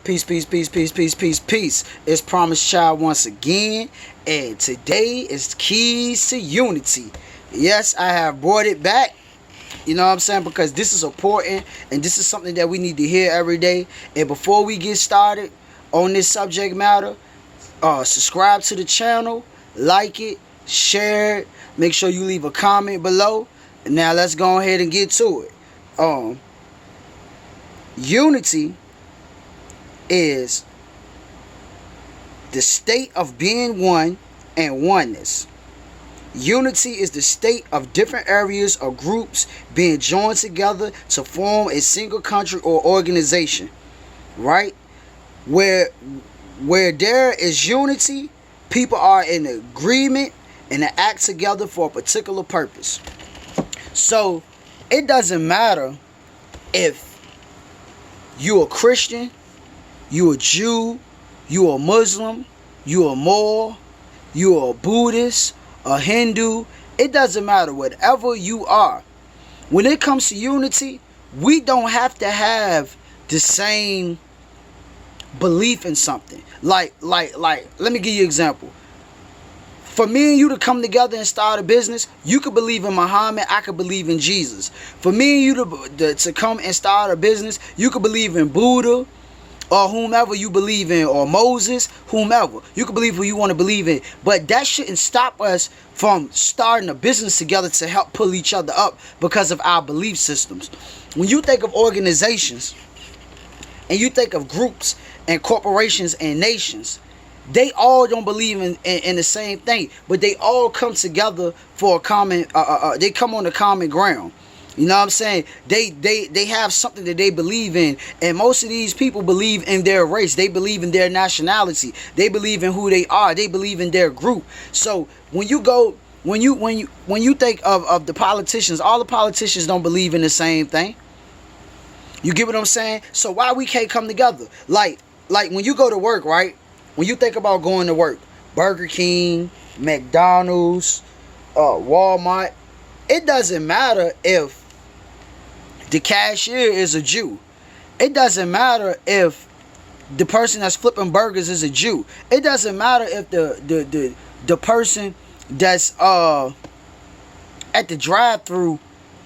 Peace, peace, peace, peace, peace, peace, peace. It's Promised Child once again, and today is Keys to Unity. Yes, I have brought it back. You know what I'm saying? Because this is important, and this is something that we need to hear every day. And before we get started on this subject matter, subscribe to the channel, like it, share it. Make sure you leave a comment below. Now let's go ahead and get to it. Unity is the state of being one and oneness. Unity is the state of different areas or groups being joined together to form a single country or organization, right? Where there is unity, people are in agreement and they act together for a particular purpose. So it doesn't matter if you a Christian, you a Jew, you a Muslim, you a Moor, you a Buddhist, a Hindu. It doesn't matter. Whatever you are, when it comes to unity, we don't have to have the same belief in something. Like let me give you an example. For me and you to come together and start a business, you could believe in Muhammad, I could believe in Jesus. For me and you to come and start a business, you could believe in Buddha or whomever you believe in, or Moses, whomever. You can believe who you want to believe in. But that shouldn't stop us from starting a business together to help pull each other up because of our belief systems. When you think of organizations and you think of groups and corporations and nations, they all don't believe in the same thing, but they all come together for a common, they come on a common ground. You know what I'm saying? They have something that they believe in, and most of these people believe in their race. They believe in their nationality. They believe in who they are. They believe in their group. So when you think of the politicians, all the politicians don't believe in the same thing. You get what I'm saying? So why we can't come together? Like when you go to work, right? When you think about going to work, Burger King, McDonald's, Walmart, it doesn't matter if the cashier is a Jew. It doesn't matter if the person that's flipping burgers is a Jew. It doesn't matter if the person that's at the drive-thru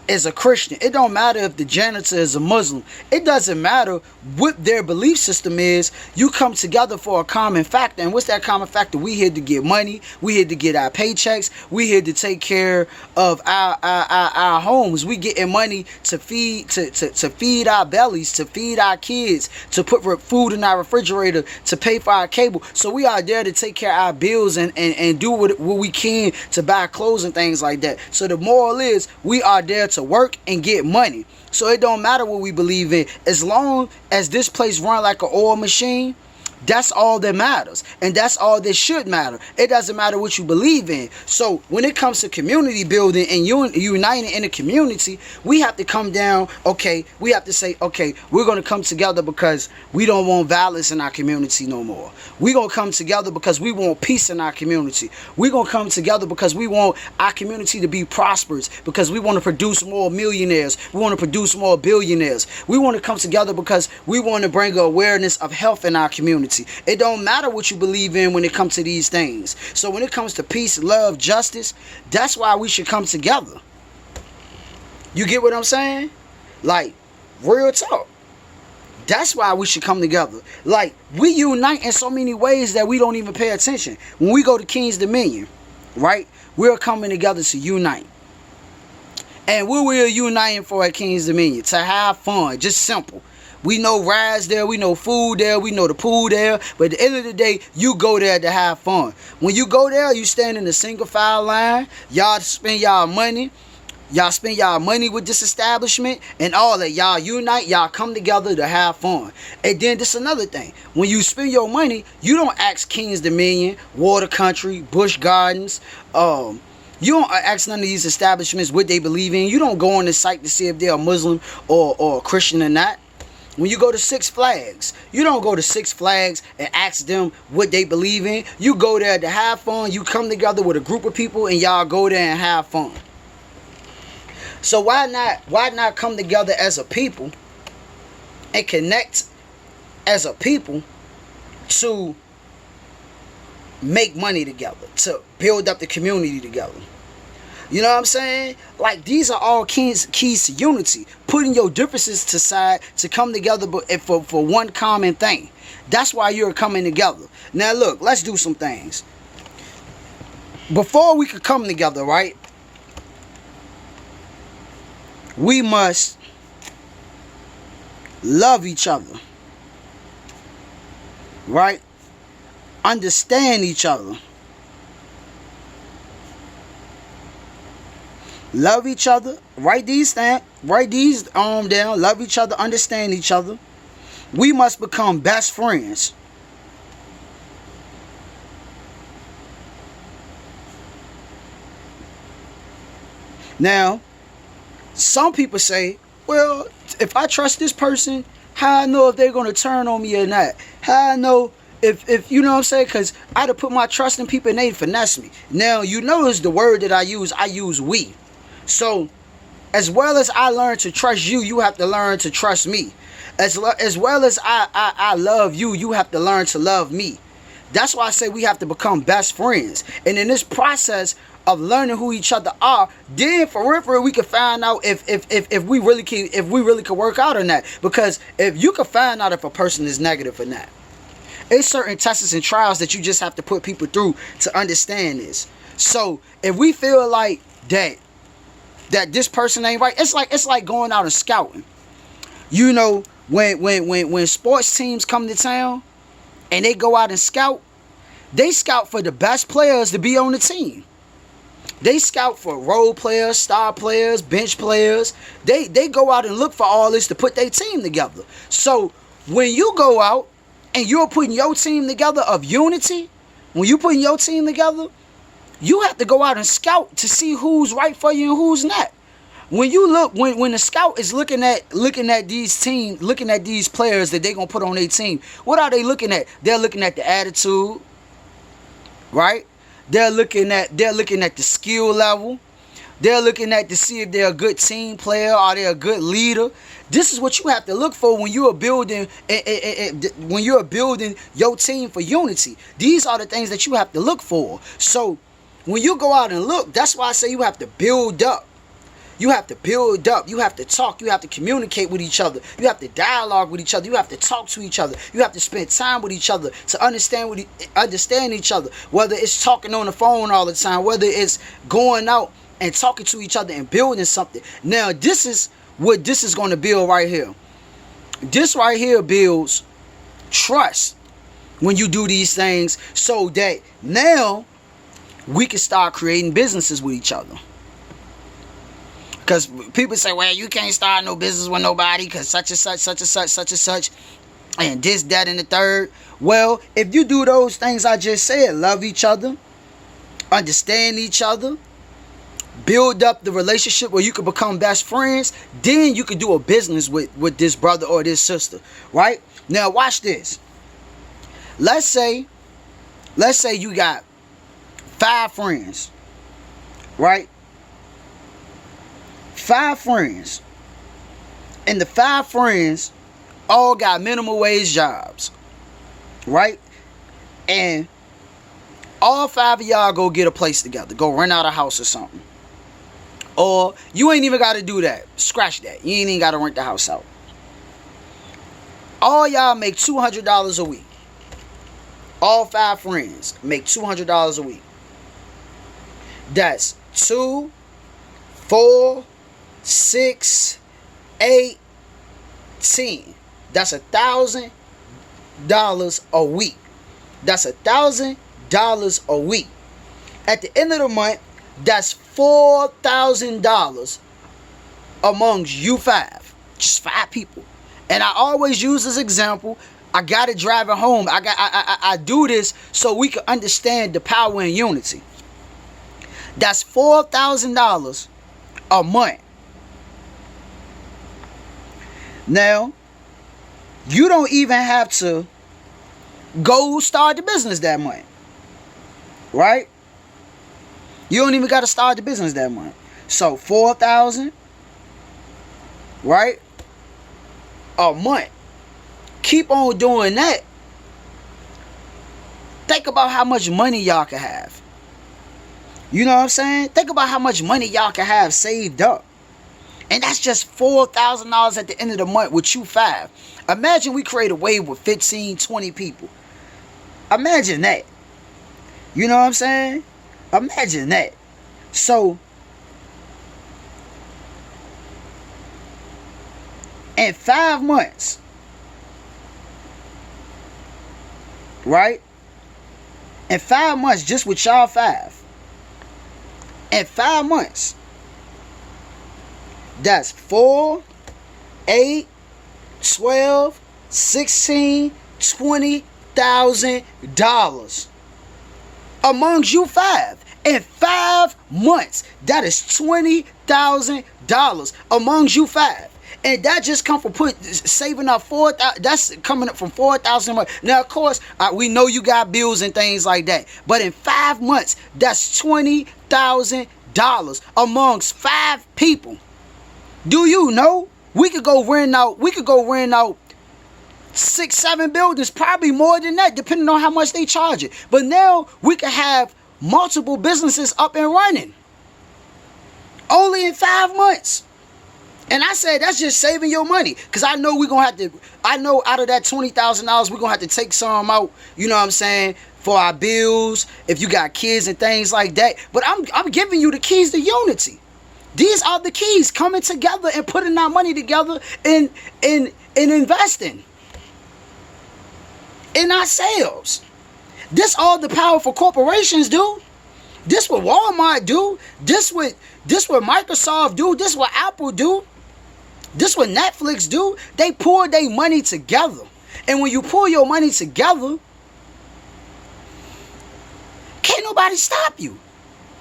is a Christian. It don't matter if the janitor is a Muslim. It doesn't matter what their belief system is. You come together for a common factor. And what's that common factor? We here to get money. We here to get our paychecks. We here to take care of our homes. We getting money to feed to feed our bellies, to feed our kids, to put food in our refrigerator, to pay for our cable. So we are there to take care of our bills and do what we can to buy clothes and things like that. So the moral is we are there to work and get money. So it don't matter what we believe in, as long as this place run like an oil machine. That's all that matters, and that's all that should matter. It doesn't matter what you believe in. So when it comes to community building and uniting in a community, we have to come down. Okay, we have to say, okay, we're going to come together because we don't want violence in our community no more. We're going to come together because we want peace in our community. We're going to come together because we want our community to be prosperous, because we want to produce more millionaires. We want to produce more billionaires. We want to come together because we want to bring awareness of health in our community. It don't matter what you believe in when it comes to these things. So when it comes to peace, love, justice, that's why we should come together. You get what I'm saying? Like, real talk. That's why we should come together. Like, we unite in so many ways that we don't even pay attention. When we go to King's Dominion, right, we're coming together to unite. And what we're uniting for at King's Dominion? To have fun. Just simple. We know rides there, we know food there, we know the pool there. But at the end of the day, you go there to have fun. When you go there, you stand in a single file line. Y'all spend y'all money. Y'all spend y'all money with this establishment and all that. Y'all unite, y'all come together to have fun. And then this another thing. When you spend your money, you don't ask King's Dominion, Water Country, Busch Gardens, you don't ask none of these establishments what they believe in. You don't go on the site to see if they're a Muslim or a Christian or not. When you go to Six Flags, you don't go to Six Flags and ask them what they believe in. You go there to have fun. You come together with a group of people and y'all go there and have fun. So why not come together as a people and connect as a people to make money together, to build up the community together. You know what I'm saying? Like, these are all keys to unity. Putting your differences to side to come together for one common thing. That's why you're coming together. Now look, let's do some things. Before we could come together, right? We must love each other. Right? Understand each other. Love each other. Write these down. Love each other. Understand each other. We must become best friends. Now, some people say, well, if I trust this person, how I know if they're going to turn on me or not? How I know if you know what I'm saying? Because I had to put my trust in people and they finesse me. Now, you notice the word that I use we. So, as well as I learn to trust you, you have to learn to trust me. As well as I love you, you have to learn to love me. That's why I say we have to become best friends. And in this process of learning who each other are, then for real, we can find out if we really can work out or not. Because if you can find out if a person is negative or not, it's certain tests and trials that you just have to put people through to understand this. So if we feel like that this person ain't right, it's like going out and scouting. You know, when sports teams come to town and they go out and scout, they scout for the best players to be on the team. They scout for role players, star players, bench players. They go out and look for all this to put their team together. So when you go out and you're putting your team together of unity, when you putting your team together, you have to go out and scout to see who's right for you and who's not. When you look, when the scout is looking at these teams, looking at these players that they're gonna put on their team, what are they looking at? They're looking at the attitude, right? They're looking at the skill level. They're looking at to see if they're a good team player, are they a good leader. This is what you have to look for when you are building your team for unity. These are the things that you have to look for. So when you go out and look, that's why I say you have to build up. You have to build up. You have to talk. You have to communicate with each other. You have to dialogue with each other. You have to talk to each other. You have to spend time with each other to understand each other. Whether it's talking on the phone all the time, whether it's going out and talking to each other and building something. Now, this is what this is going to build right here. This right here builds trust when you do these things, so that now we can start creating businesses with each other. Because people say, well, you can't start no business with nobody because such and such, and this, that, and the third. Well, if you do those things I just said, love each other, understand each other, build up the relationship where you can become best friends, then you can do a business with this brother or this sister, right? Now, watch this. Let's say you got 5 friends, right? 5 friends, and the 5 friends all got minimum wage jobs, right? And all 5 of y'all go get a place together, go rent out a house or something. Or you ain't even got to do that. Scratch that. You ain't even got to rent the house out. All y'all make $200 a week. All 5 friends make $200 a week. That's 2, 4, 6, 8, 10. That's $1,000 a week. That's $1,000 a week. At the end of the month, that's $4,000 amongst you 5. Just 5 people. And I always use this example. I got it driving home. I do this so we can understand the power and unity. That's $4,000 a month. Now, you don't even have to go start the business that month, right? You don't even got to start the business that month. So $4,000, right, a month. keep on doing that, think about how much money y'all can have. You know what I'm saying? Think about how much money y'all can have saved up. And that's just $4,000 at the end of the month with you 5. Imagine we create a wave with 15, 20 people. Imagine that. You know what I'm saying? Imagine that. So, in 5 months, right? In 5 months, just with y'all 5. In 5 months, that's 4, 8, 12, 16, $20,000 amongst you 5. In 5 months, that is $20,000 amongst you 5. And that just come from saving up 4,000. That's coming up from 4,000 a month. Now, of course, we know you got bills and things like that. But in 5 months, that's $20,000 amongst 5 people. Do you know we could go rent out 6, 7 buildings, probably more than that, depending on how much they charge it. But now we can have multiple businesses up and running only in 5 months. And I said that's just saving your money, because I know we're gonna have to. I know out of that $20,000, we're gonna have to take some out. You know what I'm saying, for our bills, if you got kids and things like that. But I'm giving you the keys to unity. These are the keys, coming together and putting our money together in investing in ourselves. This all the powerful corporations do. This what Walmart do. This what Microsoft do. This what Apple do. This what Netflix do. They pour their money together. And when you pour your money together, can't nobody stop you.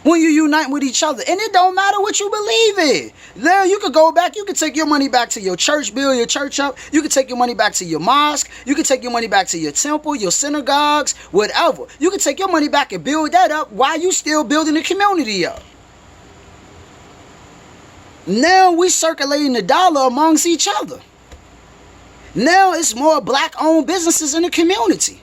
When you unite with each other. And it don't matter what you believe in. Now you could go back. You could take your money back to your church, build your church up. You could take your money back to your mosque. You could take your money back to your temple, your synagogues, whatever. You could take your money back and build that up while you still building the community up. Now we circulating the dollar amongst each other. Now it's more black-owned businesses in the community.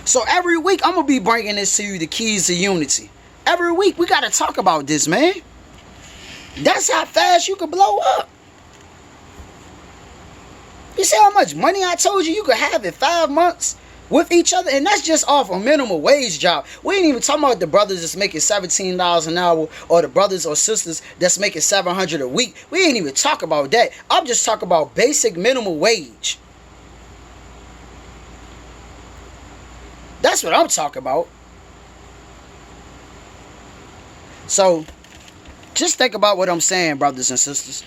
So every week, I'm going to be bringing this to you, the keys to unity. Every week, we got to talk about this, man. That's how fast you can blow up. You see how much money I told you could have in 5 months with each other? And that's just off a minimum wage job. We ain't even talking about the brothers that's making $17 an hour, or the brothers or sisters that's making $700 a week. We ain't even talk about that. I'm just talking about basic minimum wage. That's what I'm talking about. So, just think about what I'm saying, brothers and sisters.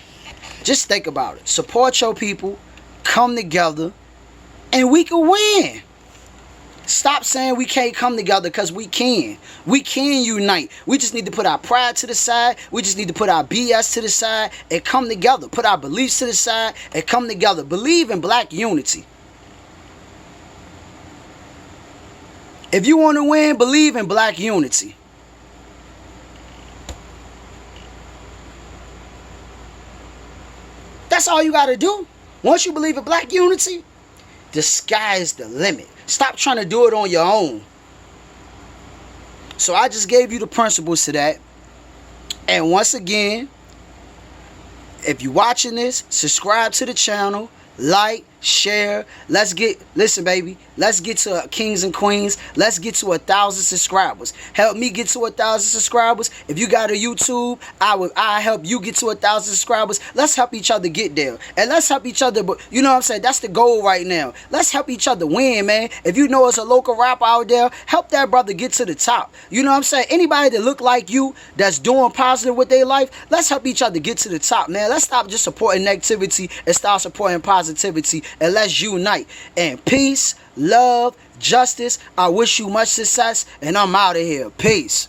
Just think about it. Support your people. Come together. And we can win. Stop saying we can't come together, because we can. We can unite. We just need to put our pride to the side. We just need to put our BS to the side and come together. Put our beliefs to the side and come together. Believe in black unity. If you want to win, believe in black unity. That's all you got to do. Once you believe in black unity, the sky is the limit. Stop trying to do it on your own. So I just gave you the principles to that. And once again, if you're watching this, subscribe to the channel. Like, share. Listen, baby. Let's get to kings and queens. Let's get to 1,000 subscribers. Help me get to 1,000 subscribers. If you got a YouTube, I help you get to 1,000 subscribers. Let's help each other get there. And let's help each other. But you know what I'm saying? That's the goal right now. Let's help each other win, man. If you know it's a local rapper out there, help that brother get to the top. You know what I'm saying? Anybody that look like you, that's doing positive with their life, let's help each other get to the top, man. Let's stop just supporting negativity and start supporting positivity. And let's unite. And peace, love, justice. I wish you much success. And I'm out of here. Peace.